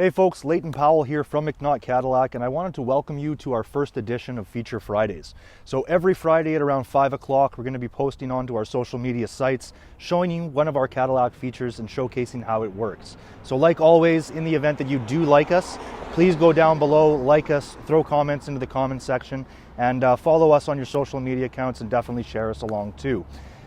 Hey folks, Leighton Powell here from McNaught Cadillac, and I wanted to welcome you to our first edition of Feature Fridays. So every Friday at around 5 o'clock, we're going to be posting onto our social media sites, showing you one of our Cadillac features and showcasing how it works. So like always, in the event that you do like us, please go down below, like us, throw comments into the comment section, and follow us on your social media accounts, and definitely share us along too.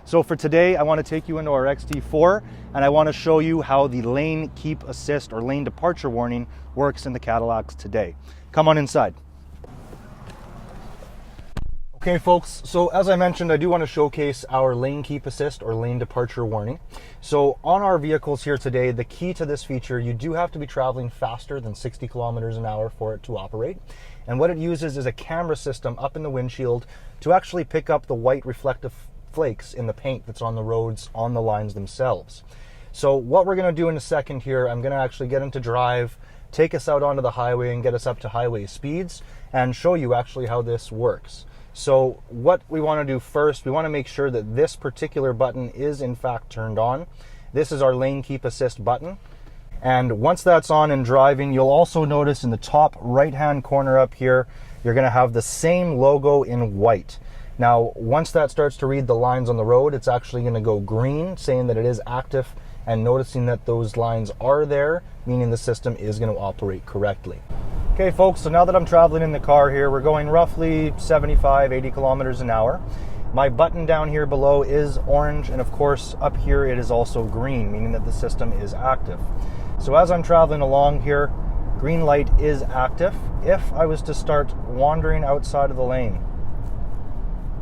So for today, I want to take you into our XT4, and I want to show you how the lane keep assist or lane departure warning works in the Cadillacs today. Come on inside. Okay folks, so as I mentioned, I do want to showcase our lane keep assist or lane departure warning. So on our vehicles here today, the key to this feature, you do have to be traveling faster than 60 kilometers an hour for it to operate. And what it uses is a camera system up in the windshield to actually pick up the white reflective flakes in the paint that's on the roads, on the lines themselves. So what we're going to do in a second here, I'm going to actually get into drive, take us out onto the highway and get us up to highway speeds and show you actually how this works. So what we want to do first, we want to make sure that this particular button is in fact turned on. This is our lane keep assist button. And once that's on and driving, you'll also notice in the top right hand corner up here, you're going to have the same logo in white. Now, once that starts to read the lines on the road, it's actually going to go green, saying that it is active, and noticing that those lines are there, meaning the system is going to operate correctly. Okay, folks, so now that I'm traveling in the car here, we're going roughly 75, 80 kilometers an hour. My button down here below is orange, and of course, up here it is also green, meaning that the system is active. So as I'm traveling along here, green light is active. If I was to start wandering outside of the lane,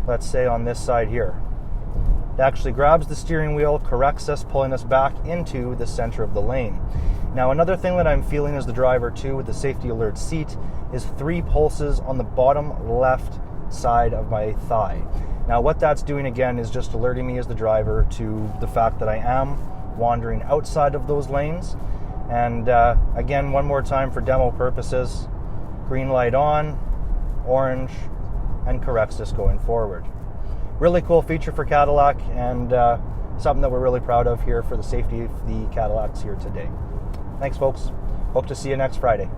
let's say on this side here, it actually grabs the steering wheel, corrects us, pulling us back into the center of the lane. Now, another thing that I'm feeling as the driver too with the safety alert seat is 3 pulses on the bottom left side of my thigh. Now, what that's doing again is just alerting me as the driver to the fact that I am wandering outside of those lanes. And again, one more time for demo purposes, green light on, orange, and corrects us going forward. Really cool feature for Cadillac, and something that we're really proud of here for the safety of the Cadillacs here today. Thanks folks. Hope to see you next Friday.